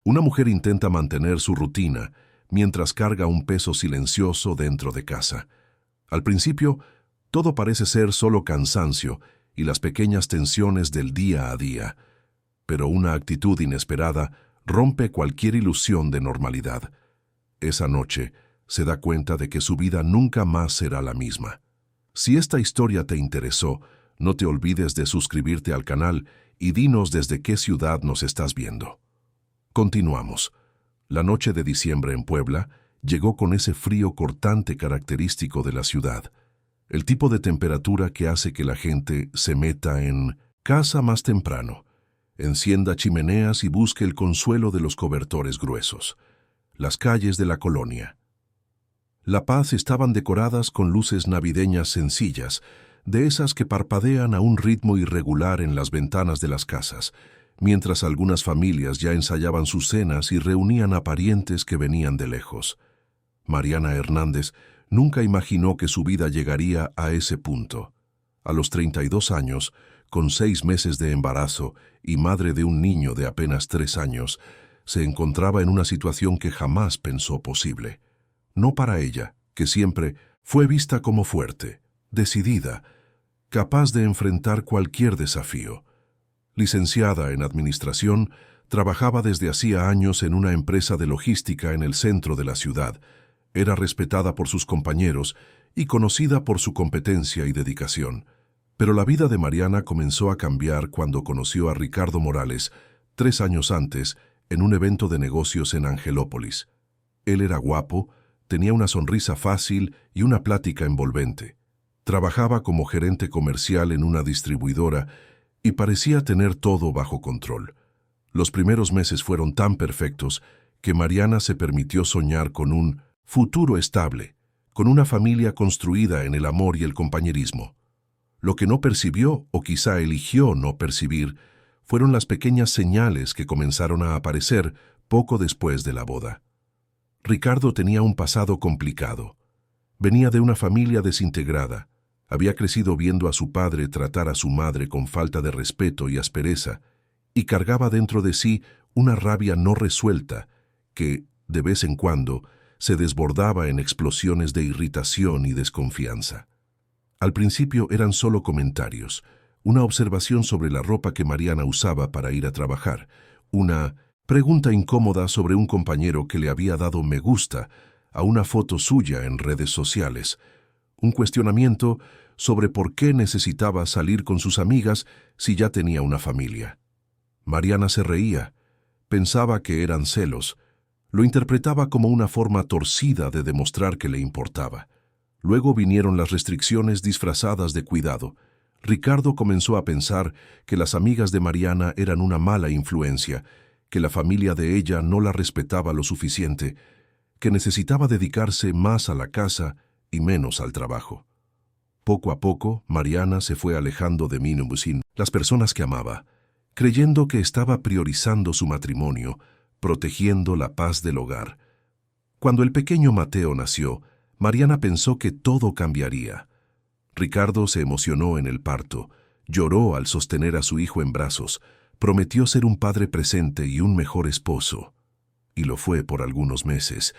Una mujer intenta mantener su rutina mientras carga un peso silencioso dentro de casa. Al principio, todo parece ser solo cansancio y las pequeñas tensiones del día a día, pero una actitud inesperada rompe cualquier ilusión de normalidad. Esa noche, se da cuenta de que su vida nunca más será la misma. Si esta historia te interesó, no te olvides de suscribirte al canal y dinos desde qué ciudad nos estás viendo. Continuamos. La noche de diciembre en Puebla llegó con ese frío cortante característico de la ciudad, el tipo de temperatura que hace que la gente se meta en casa más temprano, encienda chimeneas y busque el consuelo de los cobertores gruesos. Las calles de la colonia La Paz estaban decoradas con luces navideñas sencillas, de esas que parpadean a un ritmo irregular en las ventanas de las casas, mientras algunas familias ya ensayaban sus cenas y reunían a parientes que venían de lejos. Mariana Hernández nunca imaginó que su vida llegaría a ese punto. A los 32 años, con 6 meses de embarazo y madre de un niño de apenas 3 años, se encontraba en una situación que jamás pensó posible. No para ella, que siempre fue vista como fuerte, decidida, capaz de enfrentar cualquier desafío. Licenciada en Administración, trabajaba desde hacía años en una empresa de logística en el centro de la ciudad. Era respetada por sus compañeros y conocida por su competencia y dedicación. Pero la vida de Mariana comenzó a cambiar cuando conoció a Ricardo Morales, 3 años antes, en un evento de negocios en Angelópolis. Él era guapo, tenía una sonrisa fácil y una plática envolvente. Trabajaba como gerente comercial en una distribuidora y parecía tener todo bajo control. Los primeros meses fueron tan perfectos que Mariana se permitió soñar con un futuro estable, con una familia construida en el amor y el compañerismo. Lo que no percibió, o quizá eligió no percibir, fueron las pequeñas señales que comenzaron a aparecer poco después de la boda. Ricardo tenía un pasado complicado. Venía de una familia desintegrada. Había crecido viendo a su padre tratar a su madre con falta de respeto y aspereza, y cargaba dentro de sí una rabia no resuelta que, de vez en cuando, se desbordaba en explosiones de irritación y desconfianza. Al principio eran solo comentarios, una observación sobre la ropa que Mariana usaba para ir a trabajar, una pregunta incómoda sobre un compañero que le había dado me gusta a una foto suya en redes sociales, un cuestionamiento sobre por qué necesitaba salir con sus amigas si ya tenía una familia. Mariana se reía, pensaba que eran celos, lo interpretaba como una forma torcida de demostrar que le importaba. Luego vinieron las restricciones disfrazadas de cuidado. Ricardo comenzó a pensar que las amigas de Mariana eran una mala influencia, que la familia de ella no la respetaba lo suficiente, que necesitaba dedicarse más a la casa y menos al trabajo. Poco a poco, Mariana se fue alejando de Minubusin, las personas que amaba, creyendo que estaba priorizando su matrimonio, protegiendo la paz del hogar. Cuando el pequeño Mateo nació, Mariana pensó que todo cambiaría. Ricardo se emocionó en el parto, lloró al sostener a su hijo en brazos, prometió ser un padre presente y un mejor esposo. Y lo fue por algunos meses,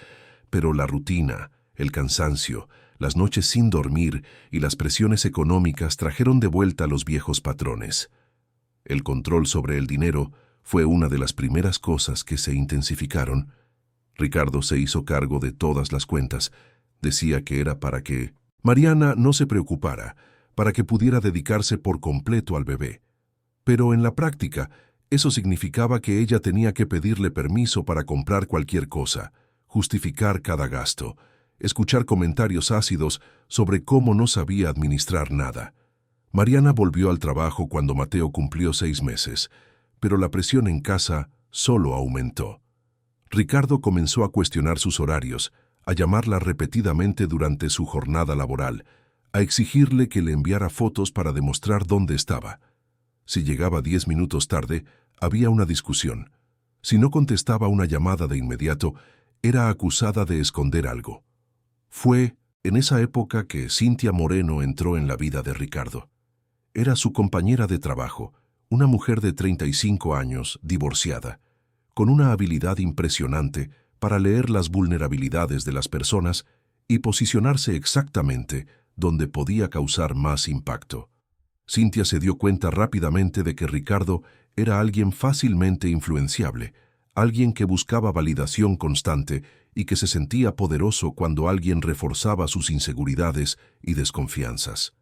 pero la rutina, el cansancio, las noches sin dormir y las presiones económicas trajeron de vuelta los viejos patrones. El control sobre el dinero fue una de las primeras cosas que se intensificaron. Ricardo se hizo cargo de todas las cuentas. Decía que era para que Mariana no se preocupara, para que pudiera dedicarse por completo al bebé. Pero en la práctica, eso significaba que ella tenía que pedirle permiso para comprar cualquier cosa, justificar cada gasto, escuchar comentarios ácidos sobre cómo no sabía administrar nada. Mariana volvió al trabajo cuando Mateo cumplió 6 meses, pero la presión en casa solo aumentó. Ricardo comenzó a cuestionar sus horarios, a llamarla repetidamente durante su jornada laboral, a exigirle que le enviara fotos para demostrar dónde estaba. Si llegaba 10 minutos tarde, había una discusión. Si no contestaba una llamada de inmediato, era acusada de esconder algo. Fue en esa época que Cintia Moreno entró en la vida de Ricardo. Era su compañera de trabajo, una mujer de 35 años, divorciada. con una habilidad impresionante para leer las vulnerabilidades de las personas y posicionarse exactamente donde podía causar más impacto. Cynthia se dio cuenta rápidamente de que Ricardo era alguien fácilmente influenciable, alguien que buscaba validación constante y que se sentía poderoso cuando alguien reforzaba sus inseguridades y desconfianzas.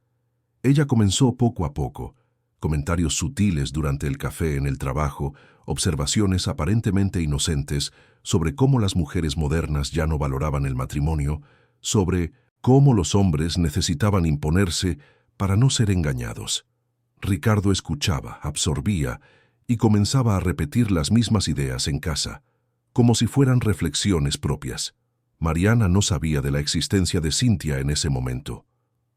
Ella comenzó poco a poco, comentarios sutiles durante el café en el trabajo, observaciones aparentemente inocentes sobre cómo las mujeres modernas ya no valoraban el matrimonio, sobre cómo los hombres necesitaban imponerse para no ser engañados. Ricardo escuchaba, absorbía y comenzaba a repetir las mismas ideas en casa, como si fueran reflexiones propias. Mariana no sabía de la existencia de Cynthia en ese momento.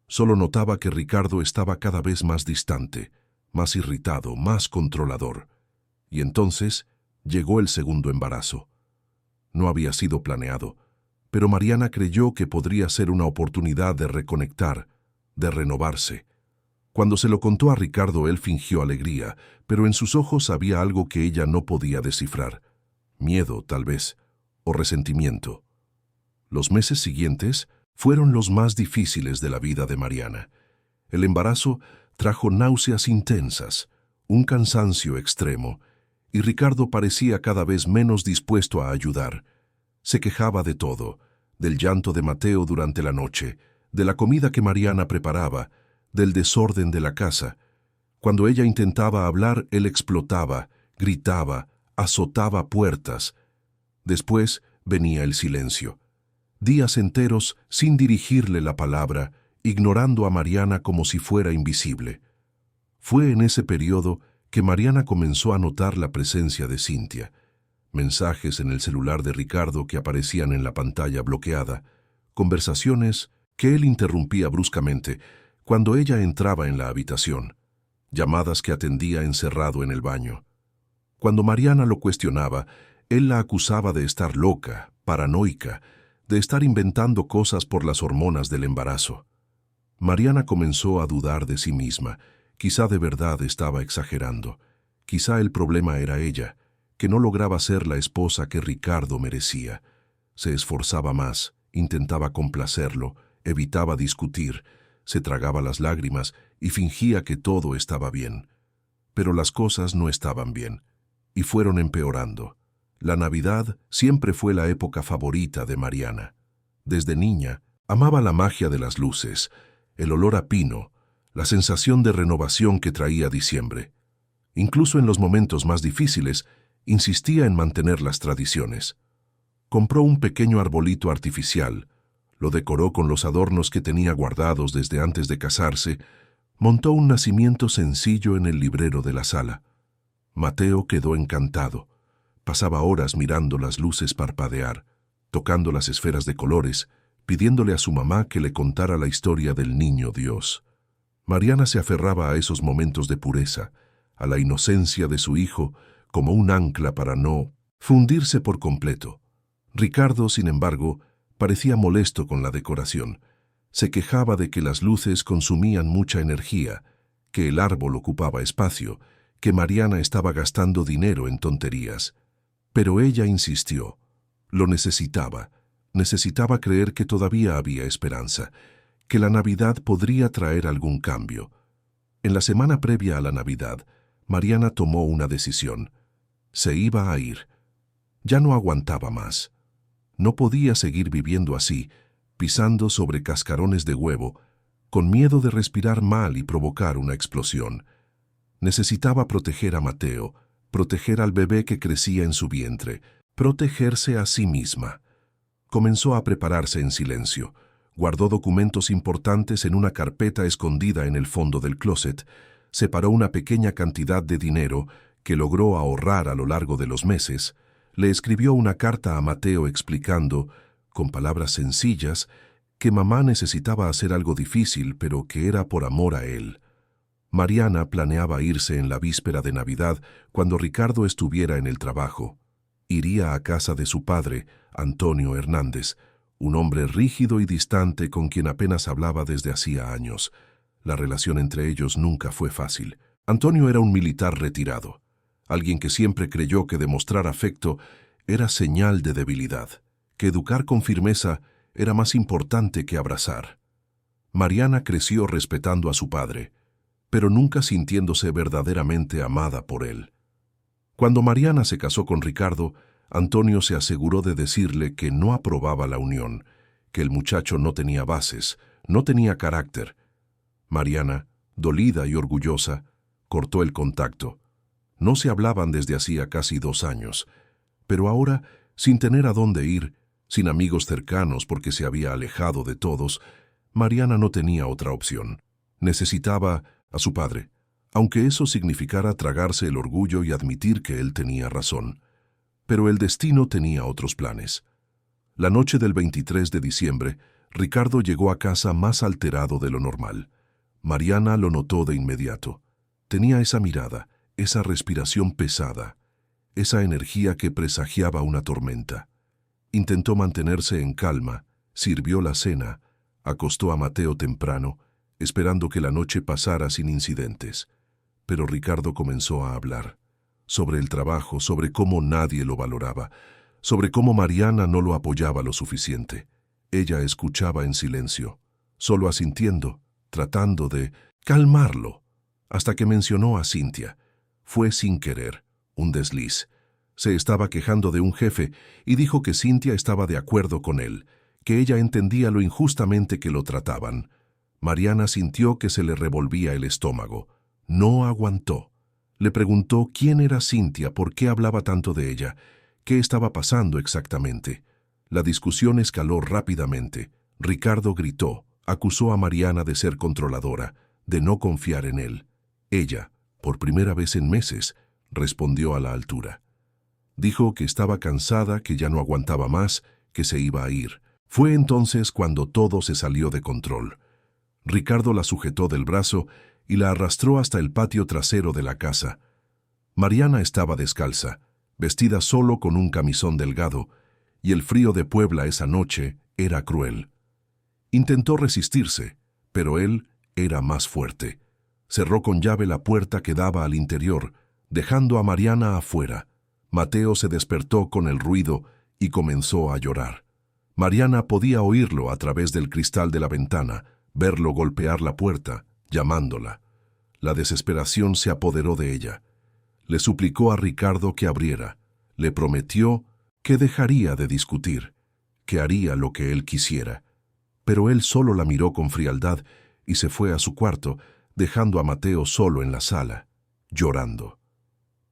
Solo notaba que Ricardo estaba cada vez más distante, más irritado, más controlador. Y entonces llegó el segundo embarazo. No había sido planeado, pero Mariana creyó que podría ser una oportunidad de reconectar, de renovarse. Cuando se lo contó a Ricardo, él fingió alegría, pero en sus ojos había algo que ella no podía descifrar. Miedo, tal vez, o resentimiento. Los meses siguientes fueron los más difíciles de la vida de Mariana. El embarazo trajo náuseas intensas, un cansancio extremo, y Ricardo parecía cada vez menos dispuesto a ayudar. Se quejaba de todo, del llanto de Mateo durante la noche, de la comida que Mariana preparaba, del desorden de la casa. Cuando ella intentaba hablar, él explotaba, gritaba, azotaba puertas. Después venía el silencio. Días enteros sin dirigirle la palabra, ignorando a Mariana como si fuera invisible. Fue en ese periodo que Mariana comenzó a notar la presencia de Cynthia. Mensajes en el celular de Ricardo que aparecían en la pantalla bloqueada, conversaciones que él interrumpía bruscamente cuando ella entraba en la habitación, llamadas que atendía encerrado en el baño. Cuando Mariana lo cuestionaba, él la acusaba de estar loca, paranoica, de estar inventando cosas por las hormonas del embarazo. Mariana comenzó a dudar de sí misma. Quizá de verdad estaba exagerando. Quizá el problema era ella, que no lograba ser la esposa que Ricardo merecía. Se esforzaba más, intentaba complacerlo, evitaba discutir, se tragaba las lágrimas y fingía que todo estaba bien. Pero las cosas no estaban bien, y fueron empeorando. La Navidad siempre fue la época favorita de Mariana. Desde niña, amaba la magia de las luces, el olor a pino, la sensación de renovación que traía diciembre. Incluso en los momentos más difíciles, insistía en mantener las tradiciones. Compró un pequeño arbolito artificial, lo decoró con los adornos que tenía guardados desde antes de casarse, montó un nacimiento sencillo en el librero de la sala. Mateo quedó encantado. Pasaba horas mirando las luces parpadear, tocando las esferas de colores, pidiéndole a su mamá que le contara la historia del niño Dios. Mariana se aferraba a esos momentos de pureza, a la inocencia de su hijo, como un ancla para no fundirse por completo. Ricardo, sin embargo, parecía molesto con la decoración. Se quejaba de que las luces consumían mucha energía, que el árbol ocupaba espacio, que Mariana estaba gastando dinero en tonterías. Pero ella insistió. Lo necesitaba. Necesitaba creer que todavía había esperanza, que la Navidad podría traer algún cambio. En la semana previa a la Navidad, Mariana tomó una decisión. Se iba a ir. Ya no aguantaba más. No podía seguir viviendo así, pisando sobre cascarones de huevo, con miedo de respirar mal y provocar una explosión. Necesitaba proteger a Mateo, proteger al bebé que crecía en su vientre, protegerse a sí misma. Comenzó a prepararse en silencio. Guardó documentos importantes en una carpeta escondida en el fondo del closet, separó una pequeña cantidad de dinero que logró ahorrar a lo largo de los meses, le escribió una carta a Mateo explicando, con palabras sencillas, que mamá necesitaba hacer algo difícil, pero que era por amor a él. Mariana planeaba irse en la víspera de Navidad cuando Ricardo estuviera en el trabajo. Iría a casa de su padre, Antonio Hernández, un hombre rígido y distante con quien apenas hablaba desde hacía años. La relación entre ellos nunca fue fácil. Antonio era un militar retirado. alguien que siempre creyó que demostrar afecto era señal de debilidad, que educar con firmeza era más importante que abrazar. Mariana creció respetando a su padre, pero nunca sintiéndose verdaderamente amada por él. Cuando Mariana se casó con Ricardo, Antonio se aseguró de decirle que no aprobaba la unión, que el muchacho no tenía bases, no tenía carácter. Mariana, dolida y orgullosa, cortó el contacto. No se hablaban desde hacía casi 2 años, pero ahora, sin tener a dónde ir, sin amigos cercanos porque se había alejado de todos, Mariana no tenía otra opción. Necesitaba a su padre, aunque eso significara tragarse el orgullo y admitir que él tenía razón. Pero el destino tenía otros planes. La noche del 23 de diciembre, Ricardo llegó a casa más alterado de lo normal. Mariana lo notó de inmediato. Tenía esa mirada, esa respiración pesada, esa energía que presagiaba una tormenta. Intentó mantenerse en calma, sirvió la cena, acostó a Mateo temprano, esperando que la noche pasara sin incidentes. Pero Ricardo comenzó a hablar sobre el trabajo, sobre cómo nadie lo valoraba, sobre cómo Mariana no lo apoyaba lo suficiente. Ella escuchaba en silencio, solo asintiendo, tratando de calmarlo, hasta que mencionó a Cintia. Fue sin querer, un desliz. Se estaba quejando de un jefe y dijo que Cintia estaba de acuerdo con él, que ella entendía lo injustamente que lo trataban. Mariana sintió que se le revolvía el estómago. No aguantó. Le preguntó quién era Cintia, por qué hablaba tanto de ella, qué estaba pasando exactamente. La discusión escaló rápidamente. Ricardo gritó, acusó a Mariana de ser controladora, de no confiar en él. Ella, por primera vez en meses, respondió a la altura. Dijo que estaba cansada, que ya no aguantaba más, que se iba a ir. Fue entonces cuando todo se salió de control. Ricardo la sujetó del brazo y la arrastró hasta el patio trasero de la casa. Mariana estaba descalza, vestida solo con un camisón delgado, y el frío de Puebla esa noche era cruel. Intentó resistirse, pero él era más fuerte. Cerró con llave la puerta que daba al interior, dejando a Mariana afuera. Mateo se despertó con el ruido y comenzó a llorar. Mariana podía oírlo a través del cristal de la ventana, verlo golpear la puerta, llamándola. La desesperación se apoderó de ella. Le suplicó a Ricardo que abriera. Le prometió que dejaría de discutir, que haría lo que él quisiera. Pero él solo la miró con frialdad y se fue a su cuarto, dejando a Mateo solo en la sala, llorando.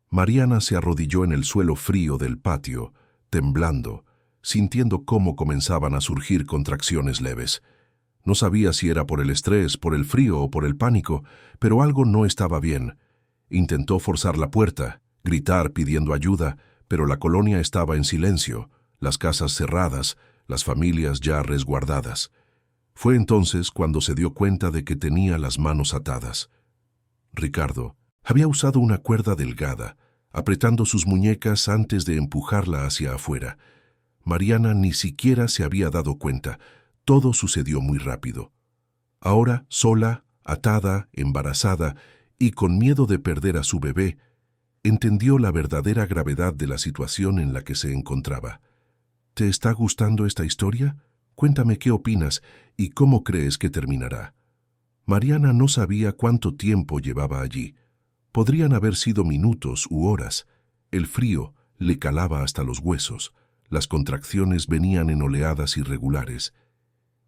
Mariana se arrodilló en el suelo frío del patio, temblando, sintiendo cómo comenzaban a surgir contracciones leves. No sabía si era por el estrés, por el frío o por el pánico, pero algo no estaba bien. Intentó forzar la puerta, gritar pidiendo ayuda, pero la colonia estaba en silencio, las casas cerradas, las familias ya resguardadas. Fue entonces cuando se dio cuenta de que tenía las manos atadas. Ricardo había usado una cuerda delgada, apretando sus muñecas antes de empujarla hacia afuera. Mariana ni siquiera se había dado cuenta. Todo sucedió muy rápido. Ahora, sola, atada, embarazada y con miedo de perder a su bebé, entendió la verdadera gravedad de la situación en la que se encontraba. ¿Te está gustando esta historia? Cuéntame qué opinas y cómo crees que terminará. Mariana no sabía cuánto tiempo llevaba allí. Podrían haber sido minutos u horas. El frío le calaba hasta los huesos. Las contracciones venían en oleadas irregulares.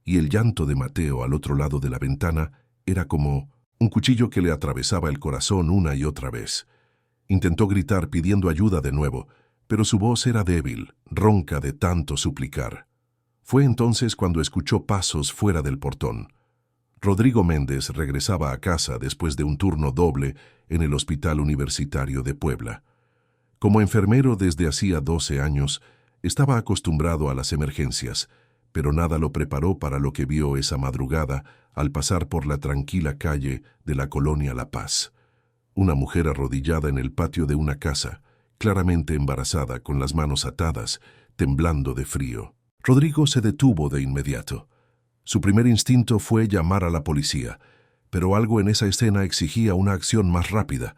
Y el llanto de Mateo al otro lado de la ventana era como un cuchillo que le atravesaba el corazón una y otra vez. Intentó gritar pidiendo ayuda de nuevo, pero su voz era débil, ronca de tanto suplicar. Fue entonces cuando escuchó pasos fuera del portón. Rodrigo Méndez regresaba a casa después de un turno doble en el Hospital Universitario de Puebla. Como enfermero desde hacía 12 años, estaba acostumbrado a las emergencias, pero nada lo preparó para lo que vio esa madrugada al pasar por la tranquila calle de la colonia La Paz. Una mujer arrodillada en el patio de una casa, claramente embarazada, con las manos atadas, temblando de frío. Rodrigo se detuvo de inmediato. Su primer instinto fue llamar a la policía, pero algo en esa escena exigía una acción más rápida.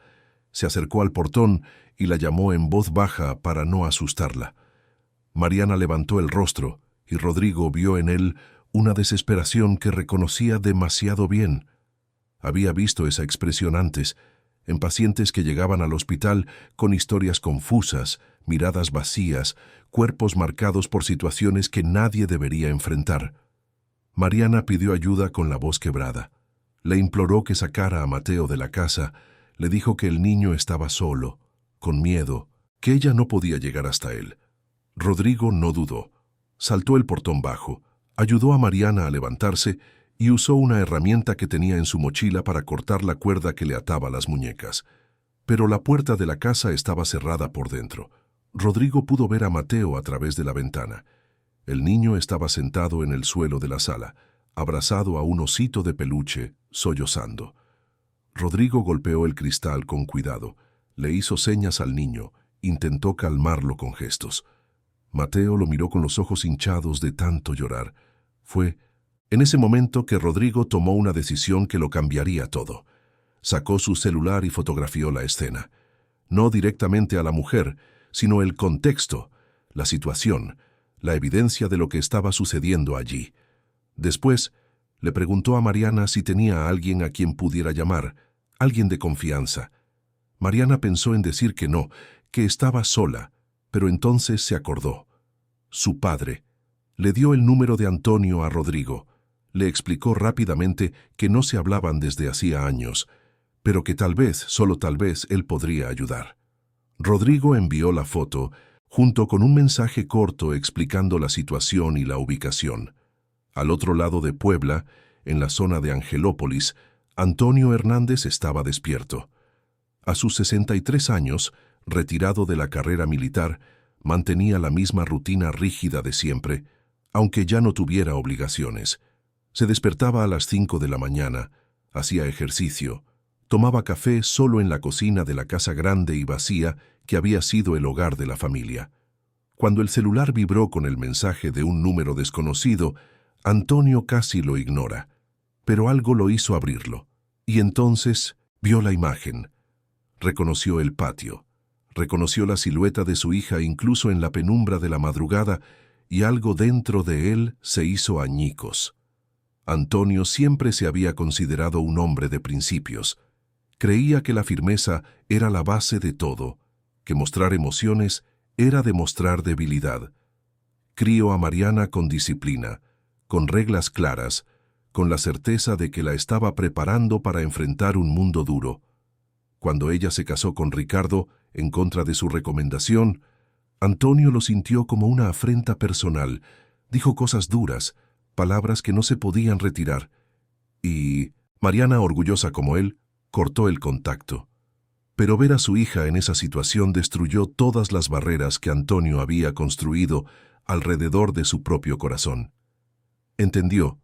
Se acercó al portón y la llamó en voz baja para no asustarla. Mariana levantó el rostro y Rodrigo vio en él una desesperación que reconocía demasiado bien. Había visto esa expresión antes, en pacientes que llegaban al hospital con historias confusas, miradas vacías, cuerpos marcados por situaciones que nadie debería enfrentar. Mariana pidió ayuda con la voz quebrada. Le imploró que sacara a Mateo de la casa, le dijo que el niño estaba solo, con miedo, que ella no podía llegar hasta él. Rodrigo no dudó. Saltó el portón bajo, ayudó a Mariana a levantarse y usó una herramienta que tenía en su mochila para cortar la cuerda que le ataba las muñecas. Pero la puerta de la casa estaba cerrada por dentro. Rodrigo pudo ver a Mateo a través de la ventana. El niño estaba sentado en el suelo de la sala, abrazado a un osito de peluche, sollozando. Rodrigo golpeó el cristal con cuidado, le hizo señas al niño, intentó calmarlo con gestos. Mateo lo miró con los ojos hinchados de tanto llorar. Fue en ese momento que Rodrigo tomó una decisión que lo cambiaría todo. Sacó su celular y fotografió la escena. No directamente a la mujer, sino el contexto, la situación, la evidencia de lo que estaba sucediendo allí. Después, le preguntó a Mariana si tenía a alguien a quien pudiera llamar, alguien de confianza. Mariana pensó en decir que no, que estaba sola, pero entonces se acordó. Su padre. Le dio el número de Antonio a Rodrigo. Le explicó rápidamente que no se hablaban desde hacía años, pero que tal vez, solo tal vez, él podría ayudar. Rodrigo envió la foto, junto con un mensaje corto explicando la situación y la ubicación. Al otro lado de Puebla, en la zona de Angelópolis, Antonio Hernández estaba despierto. A sus 63 años, retirado de la carrera militar, mantenía la misma rutina rígida de siempre, aunque ya no tuviera obligaciones. Se despertaba a las 5 de la mañana, hacía ejercicio, tomaba café solo en la cocina de la casa grande y vacía que había sido el hogar de la familia. Cuando el celular vibró con el mensaje de un número desconocido, Antonio casi lo ignora, pero algo lo hizo abrirlo, y entonces vio la imagen. Reconoció el patio, reconoció la silueta de su hija incluso en la penumbra de la madrugada, y algo dentro de él se hizo añicos. Antonio siempre se había considerado un hombre de principios. Creía que la firmeza era la base de todo, que mostrar emociones era demostrar debilidad. Crió a Mariana con disciplina, con reglas claras, con la certeza de que la estaba preparando para enfrentar un mundo duro. Cuando ella se casó con Ricardo, en contra de su recomendación, Antonio lo sintió como una afrenta personal, dijo cosas duras, palabras que no se podían retirar, y Mariana, orgullosa como él, cortó el contacto. Pero ver a su hija en esa situación destruyó todas las barreras que Antonio había construido alrededor de su propio corazón. Entendió,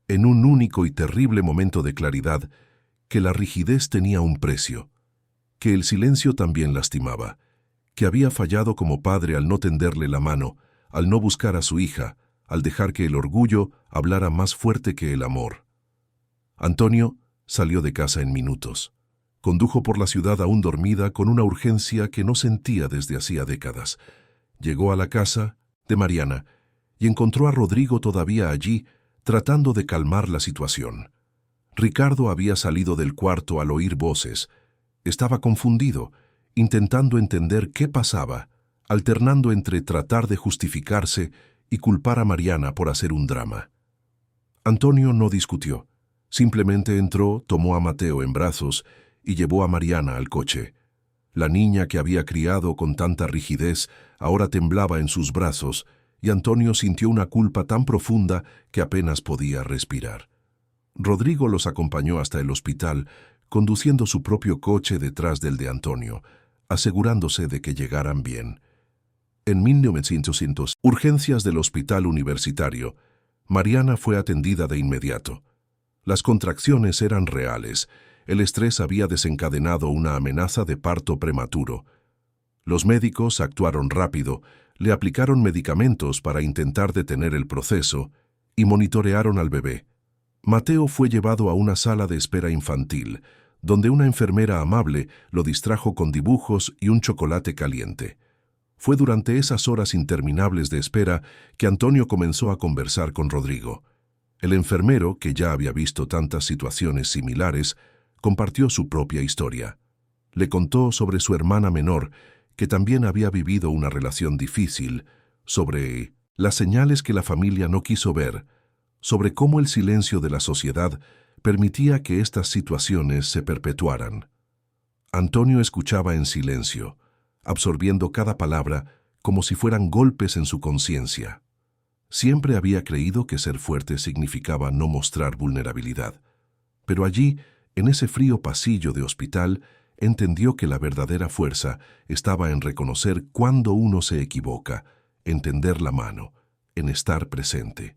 en un único y terrible momento de claridad, que la rigidez tenía un precio, que el silencio también lastimaba, que había fallado como padre al no tenderle la mano, al no buscar a su hija, al dejar que el orgullo hablara más fuerte que el amor. Antonio salió de casa en minutos. Condujo por la ciudad aún dormida con una urgencia que no sentía desde hacía décadas. Llegó a la casa de Mariana y encontró a Rodrigo todavía allí, tratando de calmar la situación. Ricardo había salido del cuarto al oír voces. Estaba confundido, intentando entender qué pasaba, alternando entre tratar de justificarse y culpar a Mariana por hacer un drama. Antonio no discutió. Simplemente entró, tomó a Mateo en brazos y llevó a Mariana al coche. La niña que había criado con tanta rigidez ahora temblaba en sus brazos y Antonio sintió una culpa tan profunda que apenas podía respirar. Rodrigo los acompañó hasta el hospital, conduciendo su propio coche detrás del de Antonio, asegurándose de que llegaran bien. En 1900, urgencias del hospital universitario, Mariana fue atendida de inmediato. Las contracciones eran reales. El estrés había desencadenado una amenaza de parto prematuro. Los médicos actuaron rápido, le aplicaron medicamentos para intentar detener el proceso y monitorearon al bebé. Mateo fue llevado a una sala de espera infantil, donde una enfermera amable lo distrajo con dibujos y un chocolate caliente. Fue durante esas horas interminables de espera que Antonio comenzó a conversar con Rodrigo. El enfermero, que ya había visto tantas situaciones similares, compartió su propia historia. Le contó sobre su hermana menor, que también había vivido una relación difícil, sobre las señales que la familia no quiso ver, sobre cómo el silencio de la sociedad permitía que estas situaciones se perpetuaran. Antonio escuchaba en silencio, absorbiendo cada palabra como si fueran golpes en su conciencia. Siempre había creído que ser fuerte significaba no mostrar vulnerabilidad, pero allí, en ese frío pasillo de hospital, entendió que la verdadera fuerza estaba en reconocer cuando uno se equivoca, en tender la mano, en estar presente.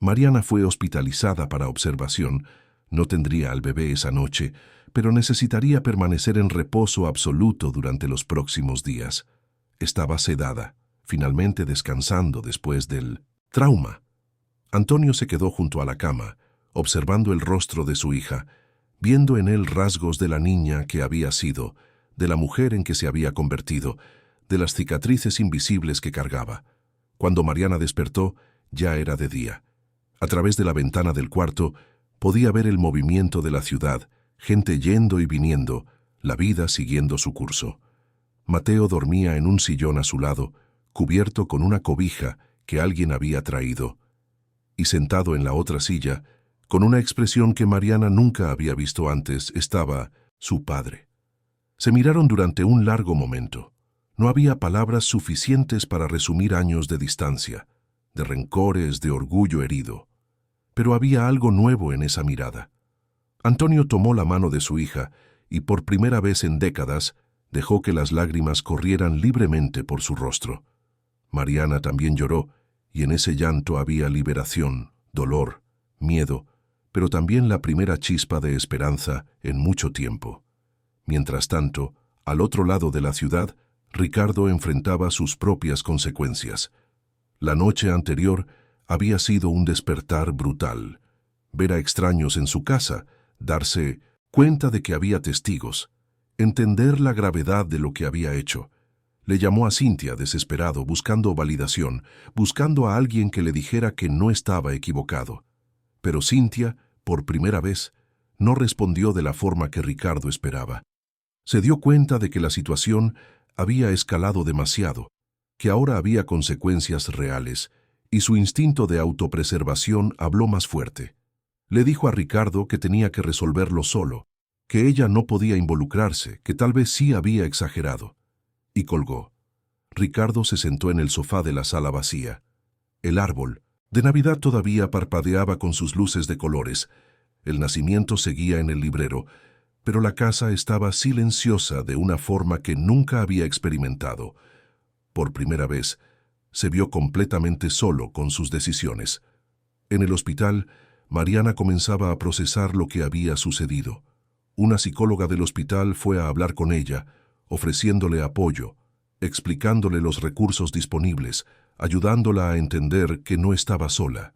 Mariana fue hospitalizada para observación. No tendría al bebé esa noche, pero necesitaría permanecer en reposo absoluto durante los próximos días. Estaba sedada, finalmente descansando después del trauma. Antonio se quedó junto a la cama, observando el rostro de su hija, viendo en él rasgos de la niña que había sido, de la mujer en que se había convertido, de las cicatrices invisibles que cargaba. Cuando Mariana despertó, ya era de día. A través de la ventana del cuarto, podía ver el movimiento de la ciudad, gente yendo y viniendo, la vida siguiendo su curso. Mateo dormía en un sillón a su lado, cubierto con una cobija que alguien había traído. Y sentado en la otra silla, con una expresión que Mariana nunca había visto antes, estaba su padre. Se miraron durante un largo momento. No había palabras suficientes para resumir años de distancia, de rencores, de orgullo herido. Pero había algo nuevo en esa mirada. Antonio tomó la mano de su hija y por primera vez en décadas dejó que las lágrimas corrieran libremente por su rostro. Mariana también lloró, y en ese llanto había liberación, dolor, miedo, pero también la primera chispa de esperanza en mucho tiempo. Mientras tanto, al otro lado de la ciudad, Ricardo enfrentaba sus propias consecuencias. La noche anterior había sido un despertar brutal. Ver a extraños en su casa, darse cuenta de que había testigos, entender la gravedad de lo que había hecho. Le llamó a Cintia desesperado, buscando validación, buscando a alguien que le dijera que no estaba equivocado. Pero Cintia, por primera vez, no respondió de la forma que Ricardo esperaba. Se dio cuenta de que la situación había escalado demasiado, que ahora había consecuencias reales, y su instinto de autopreservación habló más fuerte. Le dijo a Ricardo que tenía que resolverlo solo, que ella no podía involucrarse, que tal vez sí había exagerado. Y colgó. Ricardo se sentó en el sofá de la sala vacía. El árbol de Navidad todavía parpadeaba con sus luces de colores. El nacimiento seguía en el librero, pero la casa estaba silenciosa de una forma que nunca había experimentado. Por primera vez, se vio completamente solo con sus decisiones. En el hospital, Mariana comenzaba a procesar lo que había sucedido. Una psicóloga del hospital fue a hablar con ella, ofreciéndole apoyo, explicándole los recursos disponibles, ayudándola a entender que no estaba sola.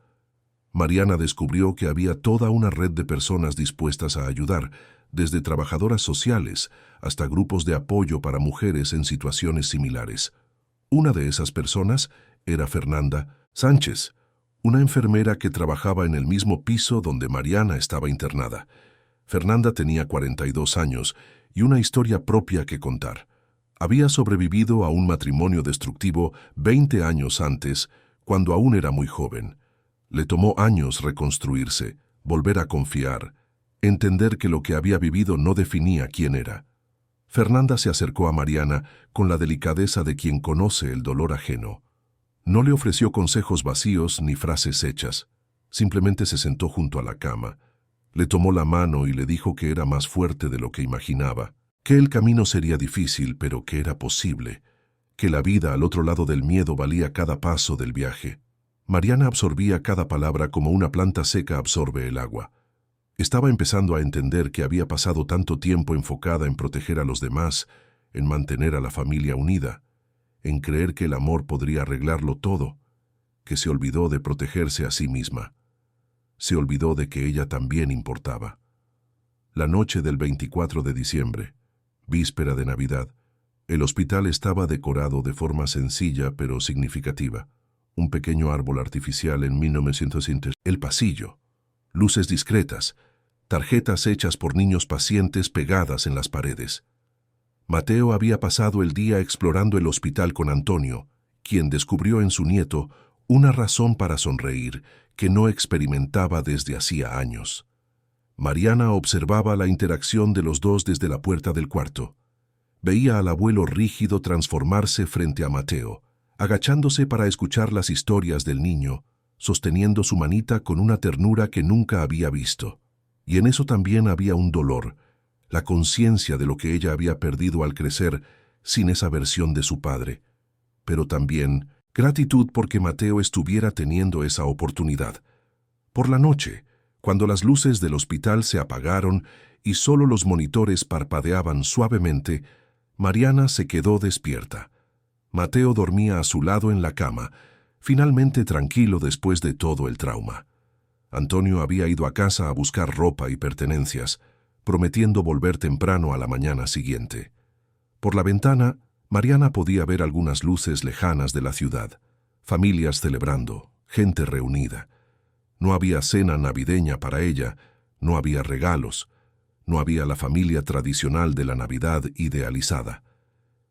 Mariana descubrió que había toda una red de personas dispuestas a ayudar, desde trabajadoras sociales hasta grupos de apoyo para mujeres en situaciones similares. Una de esas personas era Fernanda Sánchez, una enfermera que trabajaba en el mismo piso donde Mariana estaba internada. Fernanda tenía 42 años y una historia propia que contar. Había sobrevivido a un matrimonio destructivo 20 años antes, cuando aún era muy joven. Le tomó años reconstruirse, volver a confiar, entender que lo que había vivido no definía quién era. Fernanda se acercó a Mariana con la delicadeza de quien conoce el dolor ajeno. No le ofreció consejos vacíos ni frases hechas. Simplemente se sentó junto a la cama. Le tomó la mano y le dijo que era más fuerte de lo que imaginaba, que el camino sería difícil, pero que era posible, que la vida al otro lado del miedo valía cada paso del viaje. Mariana absorbía cada palabra como una planta seca absorbe el agua. Estaba empezando a entender que había pasado tanto tiempo enfocada en proteger a los demás, en mantener a la familia unida, en creer que el amor podría arreglarlo todo, que se olvidó de protegerse a sí misma. Se olvidó de que ella también importaba. La noche del 24 de diciembre, víspera de Navidad, el hospital estaba decorado de forma sencilla pero significativa. Un pequeño árbol artificial en 1900. El pasillo, luces discretas, tarjetas hechas por niños pacientes pegadas en las paredes. Mateo había pasado el día explorando el hospital con Antonio, quien descubrió en su nieto una razón para sonreír que no experimentaba desde hacía años. Mariana observaba la interacción de los dos desde la puerta del cuarto. Veía al abuelo rígido transformarse frente a Mateo, agachándose para escuchar las historias del niño, sosteniendo su manita con una ternura que nunca había visto. Y en eso también había un dolor, la conciencia de lo que ella había perdido al crecer sin esa versión de su padre. Pero también gratitud porque Mateo estuviera teniendo esa oportunidad. Por la noche, cuando las luces del hospital se apagaron y solo los monitores parpadeaban suavemente, Mariana se quedó despierta. Mateo dormía a su lado en la cama, finalmente tranquilo después de todo el trauma. Antonio había ido a casa a buscar ropa y pertenencias, prometiendo volver temprano a la mañana siguiente. Por la ventana, Mariana podía ver algunas luces lejanas de la ciudad, familias celebrando, gente reunida. No había cena navideña para ella, no había regalos, no había la familia tradicional de la Navidad idealizada.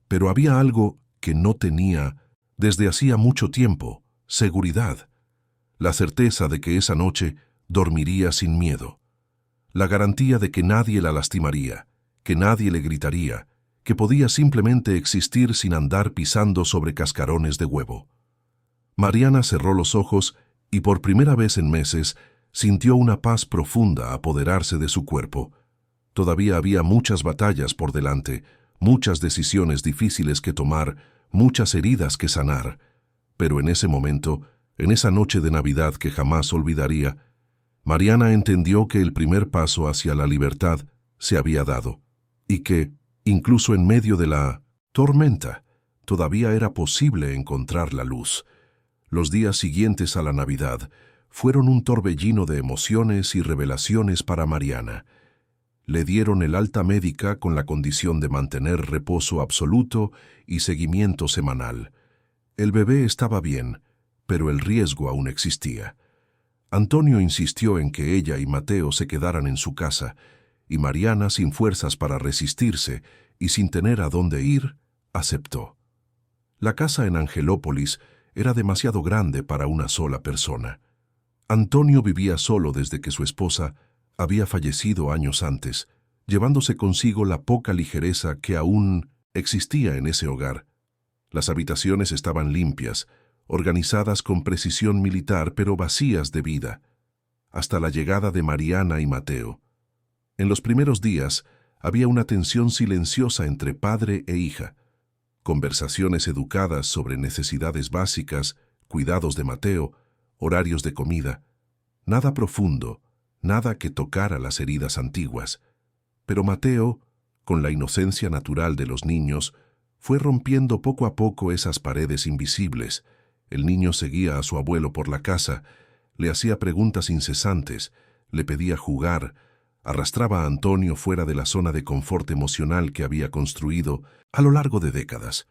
Pero había algo que no tenía desde hacía mucho tiempo: seguridad. La certeza de que esa noche dormiría sin miedo. La garantía de que nadie la lastimaría, que nadie le gritaría, que podía simplemente existir sin andar pisando sobre cascarones de huevo. Mariana cerró los ojos y por primera vez en meses sintió una paz profunda apoderarse de su cuerpo. Todavía había muchas batallas por delante, muchas decisiones difíciles que tomar, muchas heridas que sanar. Pero en ese momento, en esa noche de Navidad que jamás olvidaría, Mariana entendió que el primer paso hacia la libertad se había dado, y que, incluso en medio de la tormenta, todavía era posible encontrar la luz. Los días siguientes a la Navidad fueron un torbellino de emociones y revelaciones para Mariana. Le dieron el alta médica con la condición de mantener reposo absoluto y seguimiento semanal. El bebé estaba bien, pero el riesgo aún existía. Antonio insistió en que ella y Mateo se quedaran en su casa, y Mariana, sin fuerzas para resistirse y sin tener a dónde ir, aceptó. La casa en Angelópolis era demasiado grande para una sola persona. Antonio vivía solo desde que su esposa había fallecido años antes, llevándose consigo la poca ligereza que aún existía en ese hogar. Las habitaciones estaban limpias, organizadas con precisión militar, pero vacías de vida, hasta la llegada de Mariana y Mateo. En los primeros días había una tensión silenciosa entre padre e hija, conversaciones educadas sobre necesidades básicas, cuidados de Mateo, horarios de comida. Nada profundo, nada que tocara las heridas antiguas. Pero Mateo, con la inocencia natural de los niños, fue rompiendo poco a poco esas paredes invisibles. El niño seguía a su abuelo por la casa, le hacía preguntas incesantes, le pedía jugar, arrastraba a Antonio fuera de la zona de confort emocional que había construido a lo largo de décadas.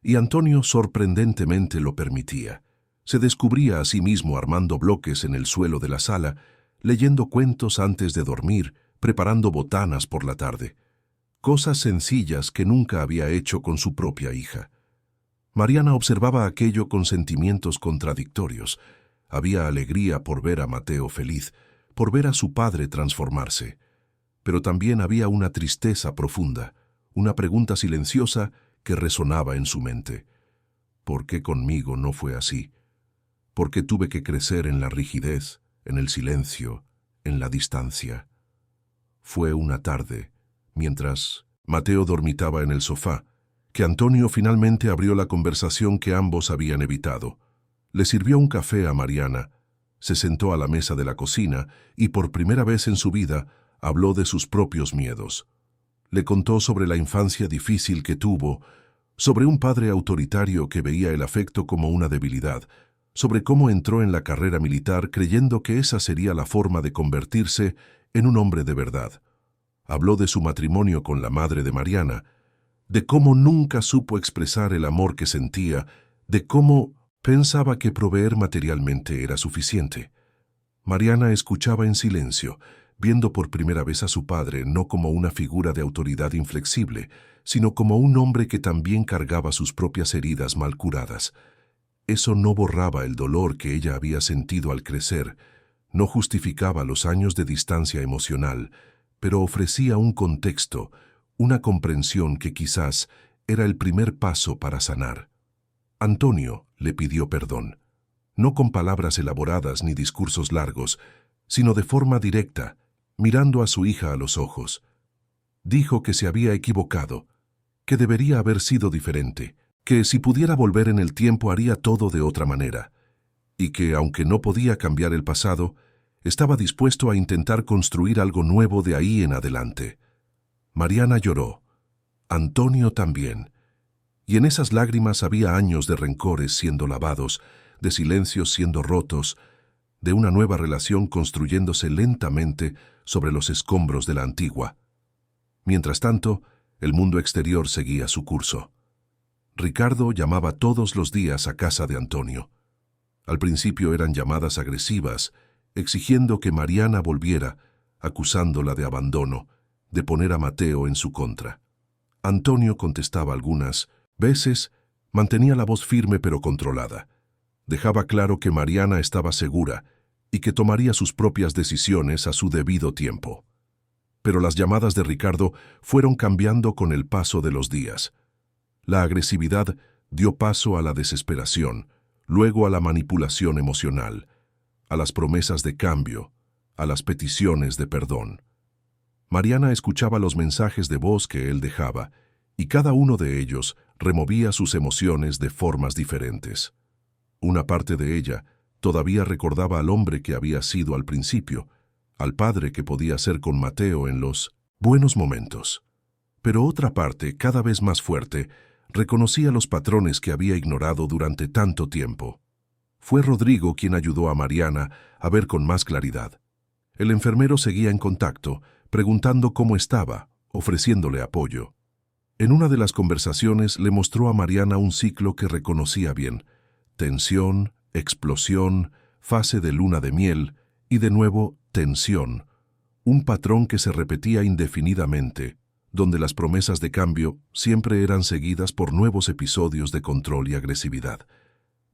Y Antonio sorprendentemente lo permitía. Se descubría a sí mismo armando bloques en el suelo de la sala, leyendo cuentos antes de dormir, preparando botanas por la tarde. Cosas sencillas que nunca había hecho con su propia hija. Mariana observaba aquello con sentimientos contradictorios. Había alegría por ver a Mateo feliz, por ver a su padre transformarse. Pero también había una tristeza profunda, una pregunta silenciosa que resonaba en su mente. ¿Por qué conmigo no fue así? ¿Por qué tuve que crecer en la rigidez, en el silencio, en la distancia? Fue una tarde, mientras Mateo dormitaba en el sofá, que Antonio finalmente abrió la conversación que ambos habían evitado. Le sirvió un café a Mariana, se sentó a la mesa de la cocina y por primera vez en su vida habló de sus propios miedos. Le contó sobre la infancia difícil que tuvo, sobre un padre autoritario que veía el afecto como una debilidad, sobre cómo entró en la carrera militar creyendo que esa sería la forma de convertirse en un hombre de verdad. Habló de su matrimonio con la madre de Mariana, de cómo nunca supo expresar el amor que sentía, de cómo pensaba que proveer materialmente era suficiente. Mariana escuchaba en silencio, viendo por primera vez a su padre no como una figura de autoridad inflexible, sino como un hombre que también cargaba sus propias heridas mal curadas. Eso no borraba el dolor que ella había sentido al crecer, no justificaba los años de distancia emocional, pero ofrecía un contexto, una comprensión que quizás era el primer paso para sanar. Antonio le pidió perdón, no con palabras elaboradas ni discursos largos, sino de forma directa, mirando a su hija a los ojos. Dijo que se había equivocado, que debería haber sido diferente, que si pudiera volver en el tiempo haría todo de otra manera, y que, aunque no podía cambiar el pasado, estaba dispuesto a intentar construir algo nuevo de ahí en adelante. Mariana lloró, Antonio también, y en esas lágrimas había años de rencores siendo lavados, de silencios siendo rotos, de una nueva relación construyéndose lentamente sobre los escombros de la antigua. Mientras tanto, el mundo exterior seguía su curso. Ricardo llamaba todos los días a casa de Antonio. Al principio eran llamadas agresivas, exigiendo que Mariana volviera, acusándola de abandono, de poner a Mateo en su contra. Antonio contestaba algunas veces, mantenía la voz firme pero controlada. Dejaba claro que Mariana estaba segura y que tomaría sus propias decisiones a su debido tiempo. Pero las llamadas de Ricardo fueron cambiando con el paso de los días. La agresividad dio paso a la desesperación, luego a la manipulación emocional, a las promesas de cambio, a las peticiones de perdón. Mariana escuchaba los mensajes de voz que él dejaba, y cada uno de ellos removía sus emociones de formas diferentes. Una parte de ella todavía recordaba al hombre que había sido al principio, al padre que podía ser con Mateo en los buenos momentos. Pero otra parte, cada vez más fuerte, reconocía los patrones que había ignorado durante tanto tiempo. Fue Rodrigo quien ayudó a Mariana a ver con más claridad. El enfermero seguía en contacto, preguntando cómo estaba, ofreciéndole apoyo. En una de las conversaciones le mostró a Mariana un ciclo que reconocía bien: tensión, explosión, fase de luna de miel y de nuevo tensión. Un patrón que se repetía indefinidamente, donde las promesas de cambio siempre eran seguidas por nuevos episodios de control y agresividad.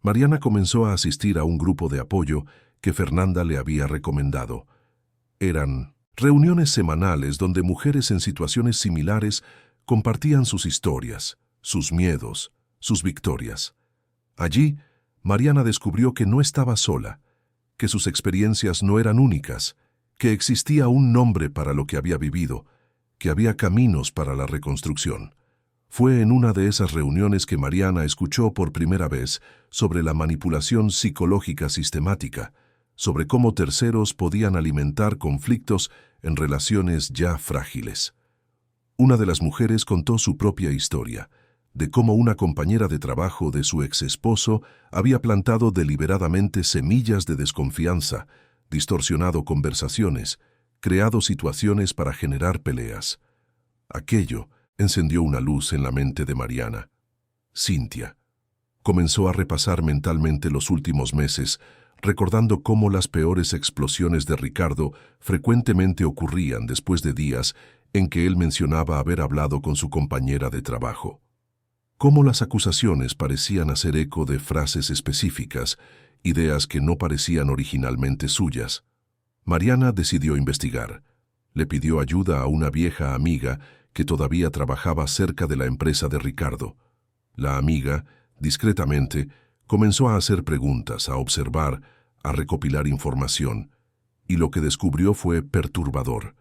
Mariana comenzó a asistir a un grupo de apoyo que Fernanda le había recomendado. Eran reuniones semanales donde mujeres en situaciones similares compartían sus historias, sus miedos, sus victorias. Allí, Mariana descubrió que no estaba sola, que sus experiencias no eran únicas, que existía un nombre para lo que había vivido, que había caminos para la reconstrucción. Fue en una de esas reuniones que Mariana escuchó por primera vez sobre la manipulación psicológica sistemática, sobre cómo terceros podían alimentar conflictos en relaciones ya frágiles. Una de las mujeres contó su propia historia, de cómo una compañera de trabajo de su exesposo había plantado deliberadamente semillas de desconfianza, distorsionado conversaciones, creado situaciones para generar peleas. Aquello encendió una luz en la mente de Mariana. Cintia. Comenzó a repasar mentalmente los últimos meses, recordando cómo las peores explosiones de Ricardo frecuentemente ocurrían después de días en que él mencionaba haber hablado con su compañera de trabajo. Cómo las acusaciones parecían hacer eco de frases específicas, ideas que no parecían originalmente suyas. Mariana decidió investigar. Le pidió ayuda a una vieja amiga que todavía trabajaba cerca de la empresa de Ricardo. La amiga, discretamente, comenzó a hacer preguntas, a observar, a recopilar información, y lo que descubrió fue perturbador.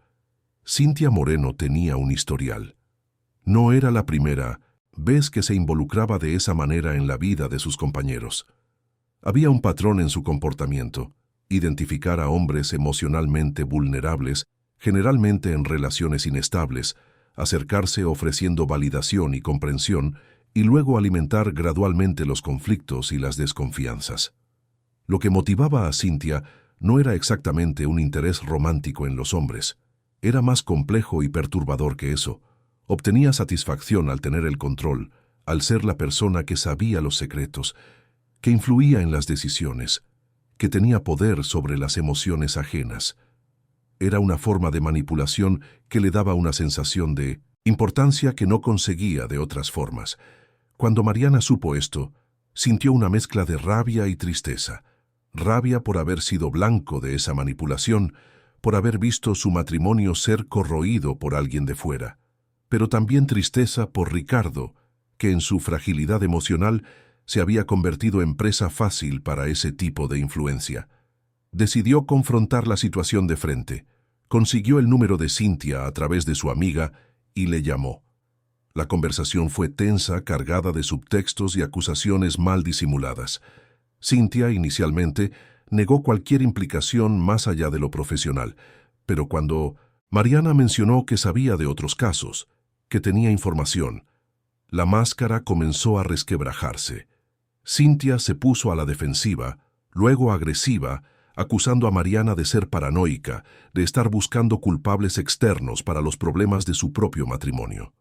Cintia Moreno tenía un historial. No era la primera vez que se involucraba de esa manera en la vida de sus compañeros. Había un patrón en su comportamiento: identificar a hombres emocionalmente vulnerables, generalmente en relaciones inestables, acercarse ofreciendo validación y comprensión, y luego alimentar gradualmente los conflictos y las desconfianzas. Lo que motivaba a Cintia no era exactamente un interés romántico en los hombres, era más complejo y perturbador que eso. Obtenía satisfacción al tener el control, al ser la persona que sabía los secretos, que influía en las decisiones, que tenía poder sobre las emociones ajenas. Era una forma de manipulación que le daba una sensación de importancia que no conseguía de otras formas. Cuando Mariana supo esto, sintió una mezcla de rabia y tristeza. Rabia por haber sido blanco de esa manipulación, por haber visto su matrimonio ser corroído por alguien de fuera. Pero también tristeza por Ricardo, que en su fragilidad emocional se había convertido en presa fácil para ese tipo de influencia. Decidió confrontar la situación de frente. Consiguió el número de Cynthia a través de su amiga y le llamó. La conversación fue tensa, cargada de subtextos y acusaciones mal disimuladas. Cynthia, inicialmente, negó cualquier implicación más allá de lo profesional, pero cuando Mariana mencionó que sabía de otros casos, que tenía información, la máscara comenzó a resquebrajarse. Cynthia se puso a la defensiva, luego agresiva, acusando a Mariana de ser paranoica, de estar buscando culpables externos para los problemas de su propio matrimonio.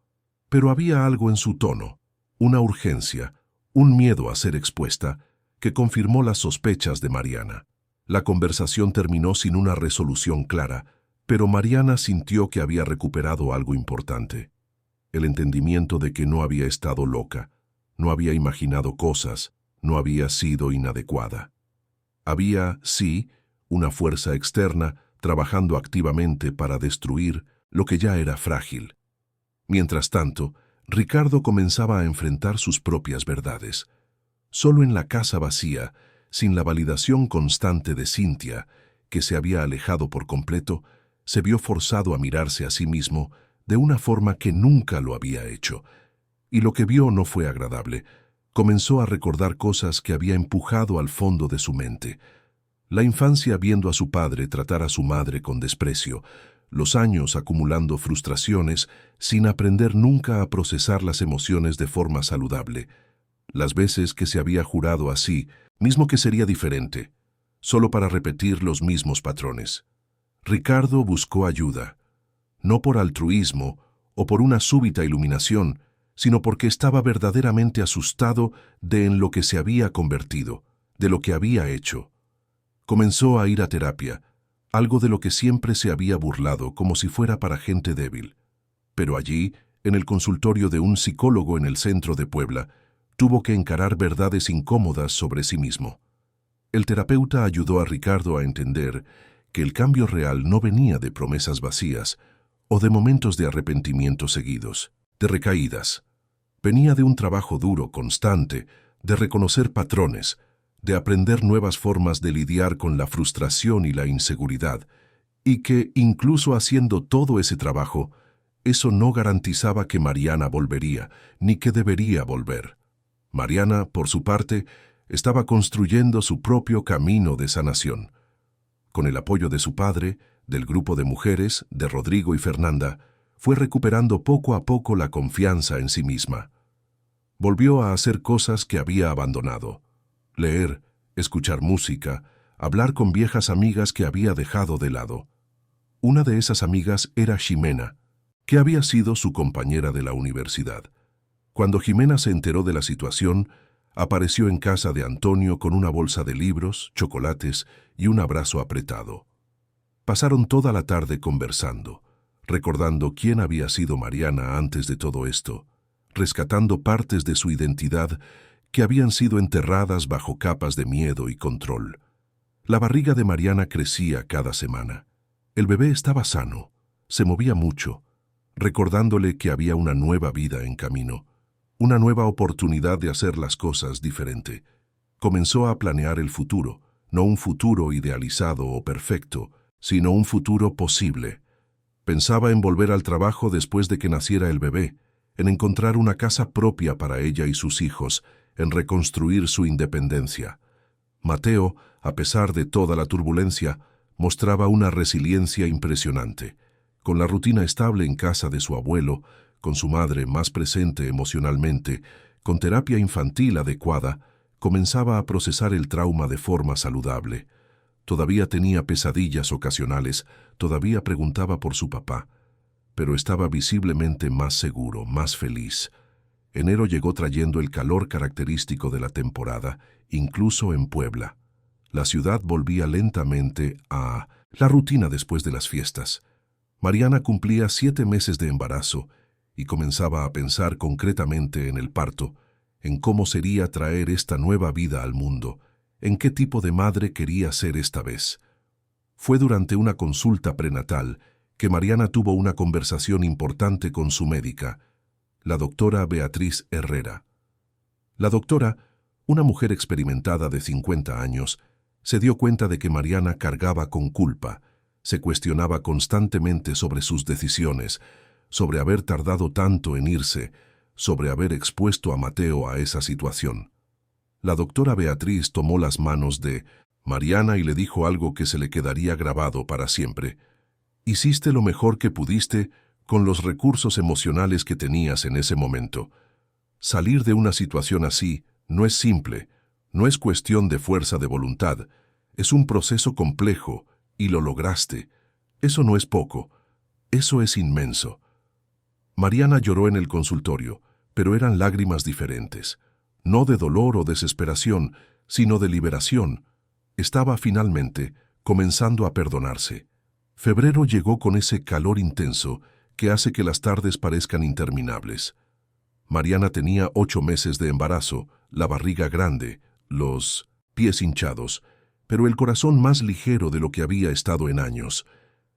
Pero había algo en su tono, una urgencia, un miedo a ser expuesta, que confirmó las sospechas de Mariana. La conversación terminó sin una resolución clara, pero Mariana sintió que había recuperado algo importante. El entendimiento de que no había estado loca, no había imaginado cosas, no había sido inadecuada. Había, sí, una fuerza externa trabajando activamente para destruir lo que ya era frágil. Mientras tanto, Ricardo comenzaba a enfrentar sus propias verdades. Solo en la casa vacía, sin la validación constante de Cynthia, que se había alejado por completo, se vio forzado a mirarse a sí mismo de una forma que nunca lo había hecho. Y lo que vio no fue agradable. Comenzó a recordar cosas que había empujado al fondo de su mente. La infancia viendo a su padre tratar a su madre con desprecio, los años acumulando frustraciones sin aprender nunca a procesar las emociones de forma saludable, las veces que se había jurado así, mismo que sería diferente, solo para repetir los mismos patrones. Ricardo buscó ayuda, no por altruismo o por una súbita iluminación, sino porque estaba verdaderamente asustado de en lo que se había convertido, de lo que había hecho. Comenzó a ir a terapia, algo de lo que siempre se había burlado como si fuera para gente débil. Pero allí, en el consultorio de un psicólogo en el centro de Puebla, tuvo que encarar verdades incómodas sobre sí mismo. El terapeuta ayudó a Ricardo a entender que el cambio real no venía de promesas vacías o de momentos de arrepentimiento seguidos, de recaídas. Venía de un trabajo duro, constante, de reconocer patrones, de aprender nuevas formas de lidiar con la frustración y la inseguridad, y que, incluso haciendo todo ese trabajo, eso no garantizaba que Mariana volvería, ni que debería volver. Mariana, por su parte, estaba construyendo su propio camino de sanación. Con el apoyo de su padre, del grupo de mujeres, de Rodrigo y Fernanda, fue recuperando poco a poco la confianza en sí misma. Volvió a hacer cosas que había abandonado: leer, escuchar música, hablar con viejas amigas que había dejado de lado. Una de esas amigas era Ximena, que había sido su compañera de la universidad. Cuando Ximena se enteró de la situación, apareció en casa de Antonio con una bolsa de libros, chocolates y un abrazo apretado. Pasaron toda la tarde conversando, recordando quién había sido Mariana antes de todo esto, rescatando partes de su identidad que habían sido enterradas bajo capas de miedo y control. La barriga de Mariana crecía cada semana. El bebé estaba sano, se movía mucho, recordándole que había una nueva vida en camino, una nueva oportunidad de hacer las cosas diferente. Comenzó a planear el futuro, no un futuro idealizado o perfecto, sino un futuro posible. Pensaba en volver al trabajo después de que naciera el bebé, en encontrar una casa propia para ella y sus hijos, en reconstruir su independencia. Mateo, a pesar de toda la turbulencia, mostraba una resiliencia impresionante. Con la rutina estable en casa de su abuelo, con su madre más presente emocionalmente, con terapia infantil adecuada, comenzaba a procesar el trauma de forma saludable. Todavía tenía pesadillas ocasionales, todavía preguntaba por su papá, pero estaba visiblemente más seguro, más feliz. Enero llegó trayendo el calor característico de la temporada, incluso en Puebla. La ciudad volvía lentamente a la rutina después de las fiestas. Mariana cumplía 7 meses de embarazo y comenzaba a pensar concretamente en el parto, en cómo sería traer esta nueva vida al mundo, en qué tipo de madre quería ser esta vez. Fue durante una consulta prenatal que Mariana tuvo una conversación importante con su médica, la doctora Beatriz Herrera. La doctora, una mujer experimentada de 50 años, se dio cuenta de que Mariana cargaba con culpa, se cuestionaba constantemente sobre sus decisiones, sobre haber tardado tanto en irse, sobre haber expuesto a Mateo a esa situación. La doctora Beatriz tomó las manos de Mariana y le dijo algo que se le quedaría grabado para siempre. Hiciste lo mejor que pudiste con los recursos emocionales que tenías en ese momento. Salir de una situación así no es simple, no es cuestión de fuerza de voluntad, es un proceso complejo y lo lograste. Eso no es poco, eso es inmenso. Mariana lloró en el consultorio, pero eran lágrimas diferentes. No de dolor o desesperación, sino de liberación. Estaba finalmente comenzando a perdonarse. Febrero llegó con ese calor intenso que hace que las tardes parezcan interminables. Mariana tenía 8 meses de embarazo, la barriga grande, los pies hinchados, pero el corazón más ligero de lo que había estado en años.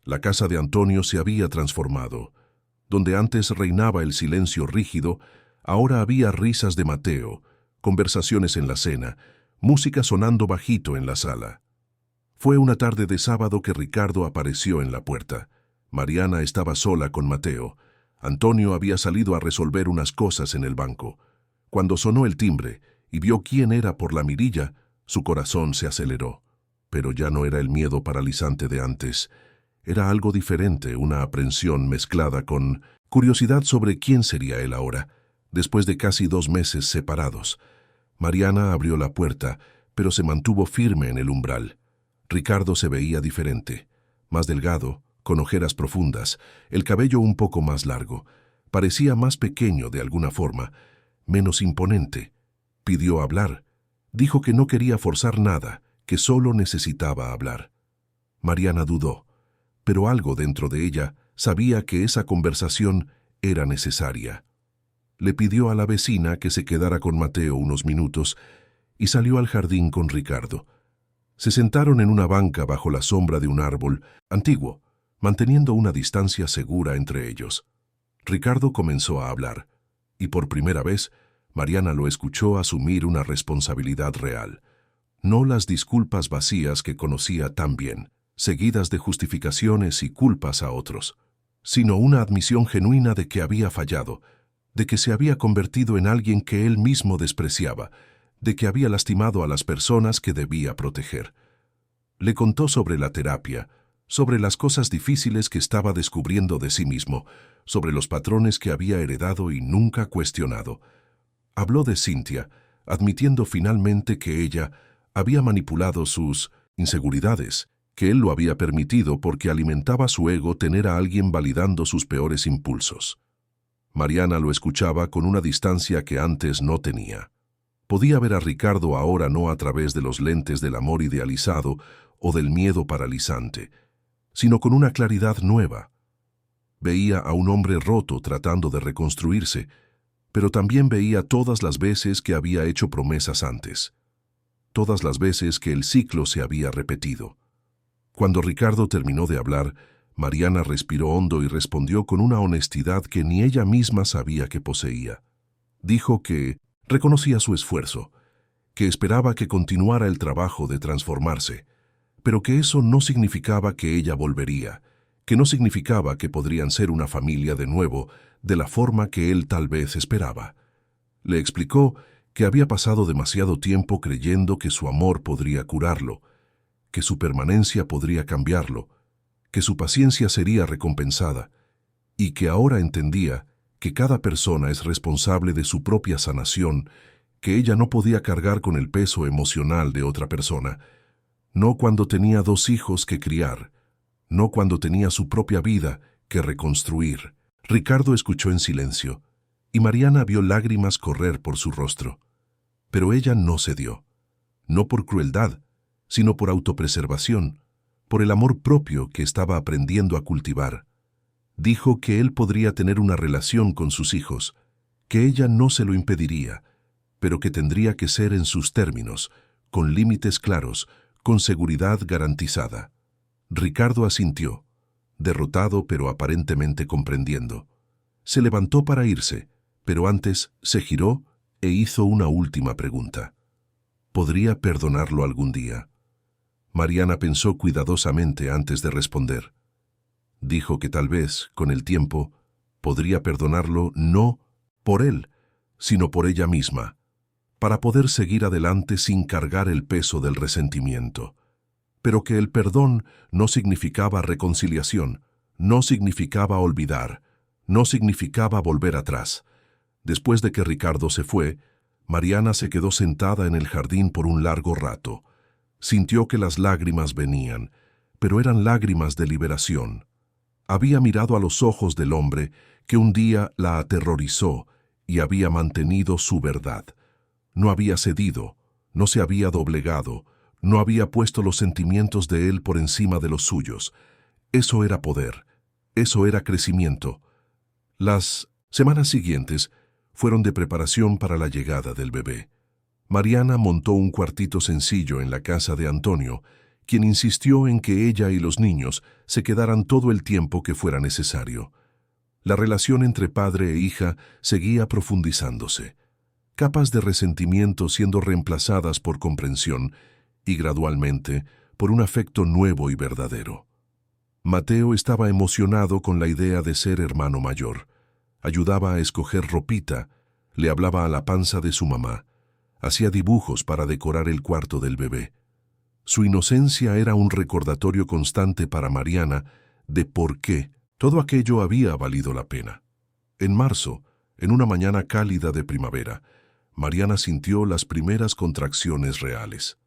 La casa de Antonio se había transformado. Donde antes reinaba el silencio rígido, ahora había risas de Mateo, conversaciones en la cena, música sonando bajito en la sala. Fue una tarde de sábado que Ricardo apareció en la puerta. Mariana estaba sola con Mateo. Antonio había salido a resolver unas cosas en el banco. Cuando sonó el timbre y vio quién era por la mirilla, su corazón se aceleró. Pero ya no era el miedo paralizante de antes. Era algo diferente, una aprensión mezclada con curiosidad sobre quién sería él ahora, después de casi 2 meses separados. Mariana abrió la puerta, pero se mantuvo firme en el umbral. Ricardo se veía diferente, más delgado, con ojeras profundas, el cabello un poco más largo. Parecía más pequeño de alguna forma, menos imponente. Pidió hablar. Dijo que no quería forzar nada, que solo necesitaba hablar. Mariana dudó, pero algo dentro de ella sabía que esa conversación era necesaria. Le pidió a la vecina que se quedara con Mateo unos minutos y salió al jardín con Ricardo. Se sentaron en una banca bajo la sombra de un árbol antiguo, manteniendo una distancia segura entre ellos. Ricardo comenzó a hablar, y por primera vez, Mariana lo escuchó asumir una responsabilidad real. No las disculpas vacías que conocía tan bien, seguidas de justificaciones y culpas a otros, sino una admisión genuina de que había fallado, de que se había convertido en alguien que él mismo despreciaba, de que había lastimado a las personas que debía proteger. Le contó sobre la terapia, sobre las cosas difíciles que estaba descubriendo de sí mismo, sobre los patrones que había heredado y nunca cuestionado. Habló de Cynthia, admitiendo finalmente que ella había manipulado sus inseguridades, que él lo había permitido porque alimentaba su ego tener a alguien validando sus peores impulsos. Mariana lo escuchaba con una distancia que antes no tenía. Podía ver a Ricardo ahora no a través de los lentes del amor idealizado o del miedo paralizante, sino con una claridad nueva. Veía a un hombre roto tratando de reconstruirse, pero también veía todas las veces que había hecho promesas antes, todas las veces que el ciclo se había repetido. Cuando Ricardo terminó de hablar, Mariana respiró hondo y respondió con una honestidad que ni ella misma sabía que poseía. Dijo que reconocía su esfuerzo, que esperaba que continuara el trabajo de transformarse, pero que eso no significaba que ella volvería, que no significaba que podrían ser una familia de nuevo de la forma que él tal vez esperaba. Le explicó que había pasado demasiado tiempo creyendo que su amor podría curarlo, que su permanencia podría cambiarlo, que su paciencia sería recompensada, y que ahora entendía que cada persona es responsable de su propia sanación, que ella no podía cargar con el peso emocional de otra persona, no cuando tenía 2 hijos que criar, no cuando tenía su propia vida que reconstruir. Ricardo escuchó en silencio, y Mariana vio lágrimas correr por su rostro. Pero ella no cedió, no por crueldad, sino por autopreservación, por el amor propio que estaba aprendiendo a cultivar. Dijo que él podría tener una relación con sus hijos, que ella no se lo impediría, pero que tendría que ser en sus términos, con límites claros, con seguridad garantizada. Ricardo asintió, derrotado pero aparentemente comprendiendo. Se levantó para irse, pero antes se giró e hizo una última pregunta. ¿Podría perdonarlo algún día? Mariana pensó cuidadosamente antes de responder. Dijo que tal vez, con el tiempo, podría perdonarlo no por él, sino por ella misma, para poder seguir adelante sin cargar el peso del resentimiento. Pero que el perdón no significaba reconciliación, no significaba olvidar, no significaba volver atrás. Después de que Ricardo se fue, Mariana se quedó sentada en el jardín por un largo rato. Sintió que las lágrimas venían, pero eran lágrimas de liberación. Había mirado a los ojos del hombre que un día la aterrorizó y había mantenido su verdad. No había cedido, no se había doblegado, no había puesto los sentimientos de él por encima de los suyos. Eso era poder, eso era crecimiento. Las semanas siguientes fueron de preparación para la llegada del bebé. Mariana montó un cuartito sencillo en la casa de Antonio, quien insistió en que ella y los niños se quedaran todo el tiempo que fuera necesario. La relación entre padre e hija seguía profundizándose, capas de resentimiento siendo reemplazadas por comprensión y gradualmente por un afecto nuevo y verdadero. Mateo estaba emocionado con la idea de ser hermano mayor. Ayudaba a escoger ropita, le hablaba a la panza de su mamá, hacía dibujos para decorar el cuarto del bebé. Su inocencia era un recordatorio constante para Mariana de por qué todo aquello había valido la pena. En marzo, en una mañana cálida de primavera, Mariana sintió las primeras contracciones reales.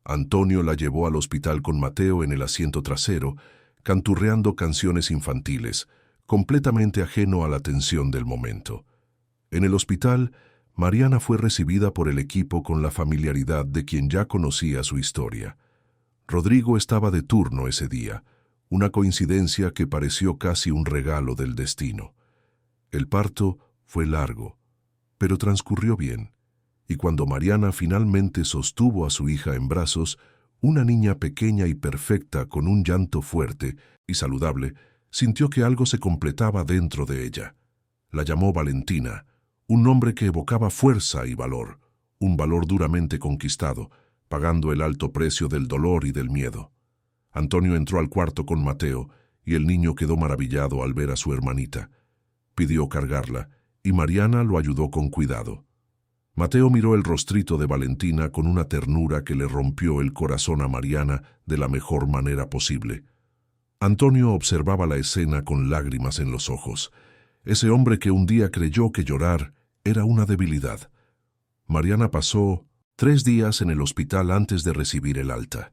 Antonio la llevó al hospital con Mateo en el asiento trasero, canturreando canciones infantiles, completamente ajeno a la tensión del momento. En el hospital, Mariana fue recibida por el equipo con la familiaridad de quien ya conocía su historia. Rodrigo estaba de turno ese día, una coincidencia que pareció casi un regalo del destino. El parto fue largo, pero transcurrió bien, y cuando Mariana finalmente sostuvo a su hija en brazos, una niña pequeña y perfecta con un llanto fuerte y saludable, sintió que algo se completaba dentro de ella. La llamó Valentina, un nombre que evocaba fuerza y valor, un valor duramente conquistado, pagando el alto precio del dolor y del miedo. Antonio entró al cuarto con Mateo y el niño quedó maravillado al ver a su hermanita. Pidió cargarla y Mariana lo ayudó con cuidado. Mateo miró el rostrito de Valentina con una ternura que le rompió el corazón a Mariana de la mejor manera posible. Antonio observaba la escena con lágrimas en los ojos. Ese hombre que un día creyó que llorar era una debilidad. Mariana pasó 3 días en el hospital antes de recibir el alta.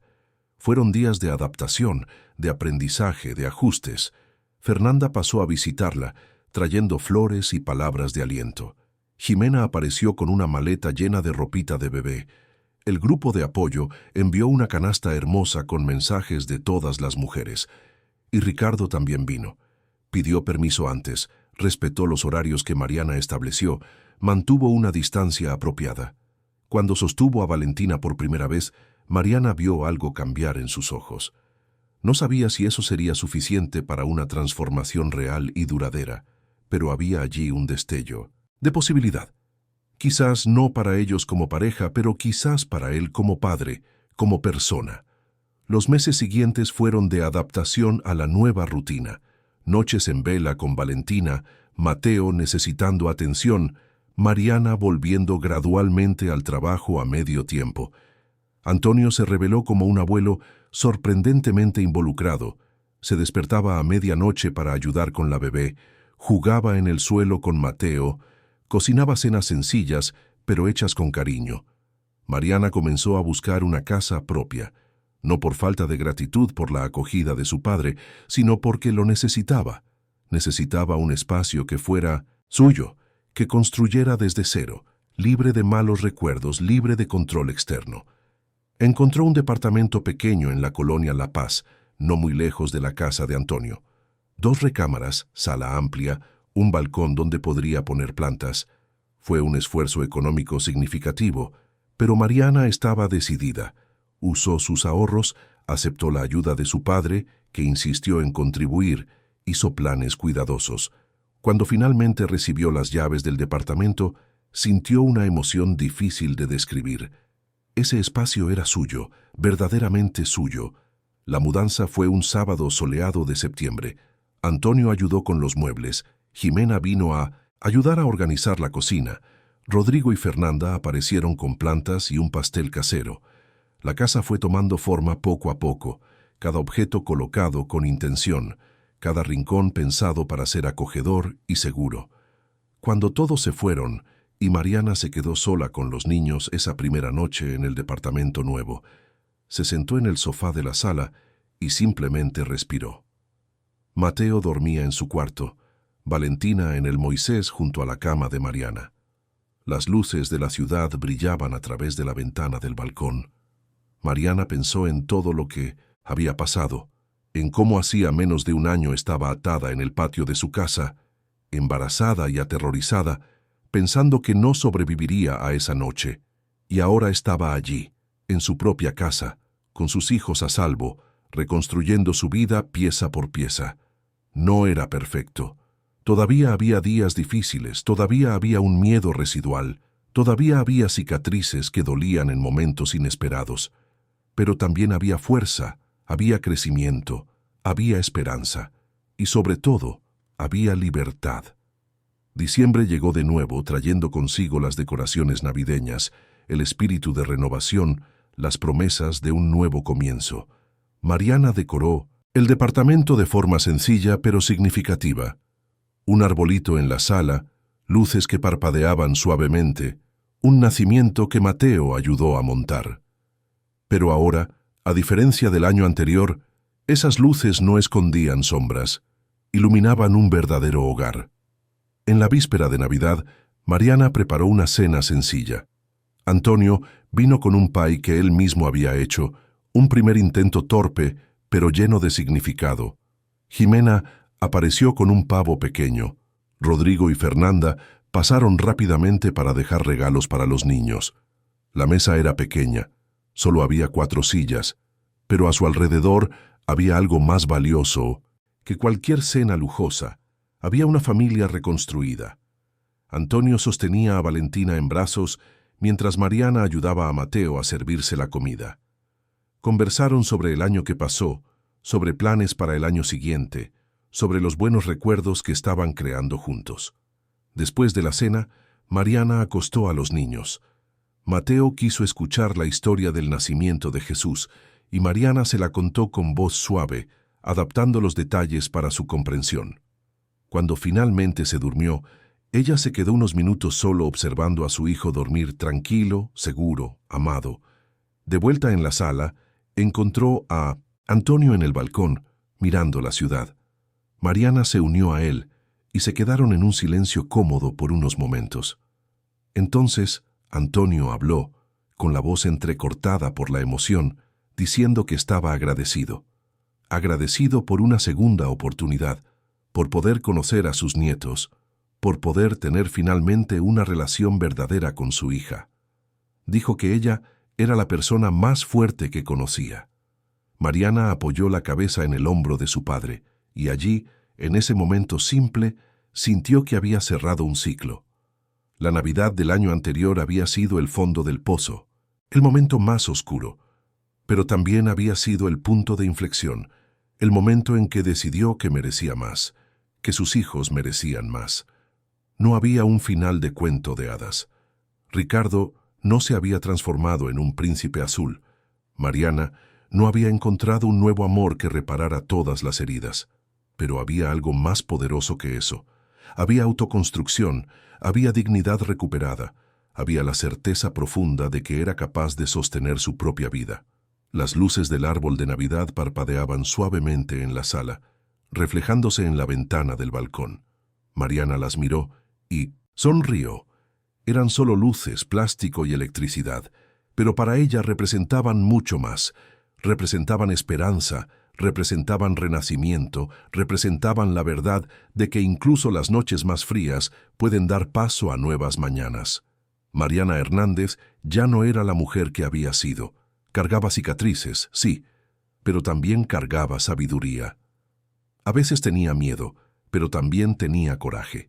Fueron días de adaptación, de aprendizaje, de ajustes. Fernanda pasó a visitarla, trayendo flores y palabras de aliento. Jimena apareció con una maleta llena de ropita de bebé. El grupo de apoyo envió una canasta hermosa con mensajes de todas las mujeres. Y Ricardo también vino. Pidió permiso antes, respetó los horarios que Mariana estableció, mantuvo una distancia apropiada. Cuando sostuvo a Valentina por primera vez, Mariana vio algo cambiar en sus ojos. No sabía si eso sería suficiente para una transformación real y duradera, pero había allí un destello de posibilidad. Quizás no para ellos como pareja, pero quizás para él como padre, como persona. Los meses siguientes fueron de adaptación a la nueva rutina. Noches en vela con Valentina, Mateo necesitando atención, Mariana volviendo gradualmente al trabajo a medio tiempo. Antonio se reveló como un abuelo sorprendentemente involucrado. Se despertaba a medianoche para ayudar con la bebé, jugaba en el suelo con Mateo, cocinaba cenas sencillas, pero hechas con cariño. Mariana comenzó a buscar una casa propia. no por falta de gratitud por la acogida de su padre, sino porque lo necesitaba. Necesitaba un espacio que fuera suyo, que construyera desde cero, libre de malos recuerdos, libre de control externo. Encontró un departamento pequeño en la colonia La Paz, no muy lejos de la casa de Antonio. 2 recámaras, sala amplia, un balcón donde podría poner plantas. Fue un esfuerzo económico significativo, pero Mariana estaba decidida. Usó sus ahorros, aceptó la ayuda de su padre, que insistió en contribuir, hizo planes cuidadosos. Cuando finalmente recibió las llaves del departamento, sintió una emoción difícil de describir. Ese espacio era suyo, verdaderamente suyo. La mudanza fue un sábado soleado de septiembre. Antonio ayudó con los muebles, Jimena vino a ayudar a organizar la cocina, Rodrigo y Fernanda aparecieron con plantas y un pastel casero. La casa fue tomando forma poco a poco, cada objeto colocado con intención, cada rincón pensado para ser acogedor y seguro. Cuando todos se fueron, y Mariana se quedó sola con los niños esa primera noche en el departamento nuevo, se sentó en el sofá de la sala y simplemente respiró. Mateo dormía en su cuarto, Valentina en el Moisés junto a la cama de Mariana. Las luces de la ciudad brillaban a través de la ventana del balcón. Mariana pensó en todo lo que había pasado, en cómo hacía menos de un año estaba atada en el patio de su casa, embarazada y aterrorizada, pensando que no sobreviviría a esa noche, y ahora estaba allí, en su propia casa, con sus hijos a salvo, reconstruyendo su vida pieza por pieza. No era perfecto. Todavía había días difíciles, todavía había un miedo residual, todavía había cicatrices que dolían en momentos inesperados, pero también había fuerza, había crecimiento, había esperanza, y sobre todo, había libertad. Diciembre llegó de nuevo trayendo consigo las decoraciones navideñas, el espíritu de renovación, las promesas de un nuevo comienzo. Mariana decoró el departamento de forma sencilla pero significativa. Un arbolito en la sala, luces que parpadeaban suavemente, un nacimiento que Mateo ayudó a montar. Pero ahora, a diferencia del año anterior, esas luces no escondían sombras, iluminaban un verdadero hogar. En la víspera de Navidad, Mariana preparó una cena sencilla. Antonio vino con un pay que él mismo había hecho, un primer intento torpe, pero lleno de significado. Jimena apareció con un pavo pequeño. Rodrigo y Fernanda pasaron rápidamente para dejar regalos para los niños. La mesa era pequeña, solo había 4 sillas, pero a su alrededor había algo más valioso que cualquier cena lujosa. Había una familia reconstruida. Antonio sostenía a Valentina en brazos, mientras Mariana ayudaba a Mateo a servirse la comida. Conversaron sobre el año que pasó, sobre planes para el año siguiente, sobre los buenos recuerdos que estaban creando juntos. Después de la cena, Mariana acostó a los niños. Mateo quiso escuchar la historia del nacimiento de Jesús, y Mariana se la contó con voz suave, adaptando los detalles para su comprensión. Cuando finalmente se durmió, ella se quedó unos minutos solo observando a su hijo dormir tranquilo, seguro, amado. De vuelta en la sala, encontró a Antonio en el balcón, mirando la ciudad. Mariana se unió a él, y se quedaron en un silencio cómodo por unos momentos. Entonces, Antonio habló, con la voz entrecortada por la emoción, diciendo que estaba agradecido. Agradecido por una segunda oportunidad, por poder conocer a sus nietos, por poder tener finalmente una relación verdadera con su hija. Dijo que ella era la persona más fuerte que conocía. Mariana apoyó la cabeza en el hombro de su padre, y allí, en ese momento simple, sintió que había cerrado un ciclo. La Navidad del año anterior había sido el fondo del pozo, el momento más oscuro, pero también había sido el punto de inflexión, el momento en que decidió que merecía más, que sus hijos merecían más. No había un final de cuento de hadas. Ricardo no se había transformado en un príncipe azul. Mariana no había encontrado un nuevo amor que reparara todas las heridas. Pero había algo más poderoso que eso. Había autoconstrucción, había dignidad recuperada, había la certeza profunda de que era capaz de sostener su propia vida. Las luces del árbol de Navidad parpadeaban suavemente en la sala, reflejándose en la ventana del balcón. Mariana las miró y sonrió. Eran solo luces, plástico y electricidad, pero para ella representaban mucho más. Representaban esperanza, representaban renacimiento, representaban la verdad de que incluso las noches más frías pueden dar paso a nuevas mañanas. Mariana Hernández ya no era la mujer que había sido. Cargaba cicatrices, sí, pero también cargaba sabiduría. A veces tenía miedo, pero también tenía coraje.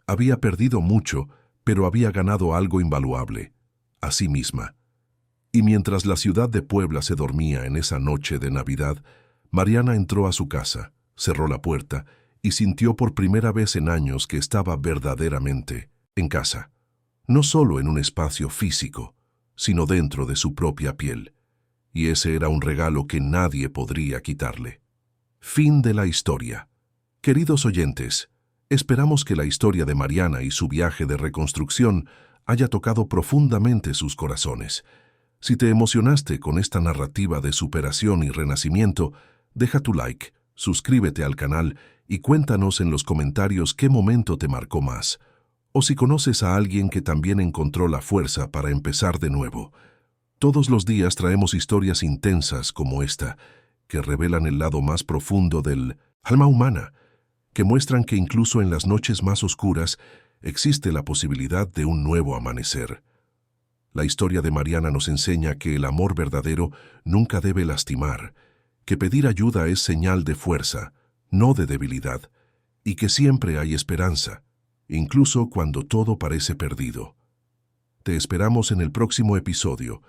Había perdido mucho, pero había ganado algo invaluable, a sí misma. Y mientras la ciudad de Puebla se dormía en esa noche de Navidad, Mariana entró a su casa, cerró la puerta y sintió por primera vez en años que estaba verdaderamente en casa. No solo en un espacio físico, sino dentro de su propia piel. Y ese era un regalo que nadie podría quitarle. Fin de la historia. Queridos oyentes, esperamos que la historia de Mariana y su viaje de reconstrucción haya tocado profundamente sus corazones. Si te emocionaste con esta narrativa de superación y renacimiento, deja tu like, suscríbete al canal y cuéntanos en los comentarios qué momento te marcó más. O si conoces a alguien que también encontró la fuerza para empezar de nuevo. Todos los días traemos historias intensas como esta, que revelan el lado más profundo del alma humana, que muestran que incluso en las noches más oscuras existe la posibilidad de un nuevo amanecer. La historia de Mariana nos enseña que el amor verdadero nunca debe lastimar, que pedir ayuda es señal de fuerza, no de debilidad, y que siempre hay esperanza, incluso cuando todo parece perdido. Te esperamos en el próximo episodio,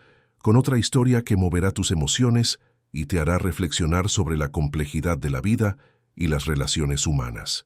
con otra historia que moverá tus emociones y te hará reflexionar sobre la complejidad de la vida y las relaciones humanas.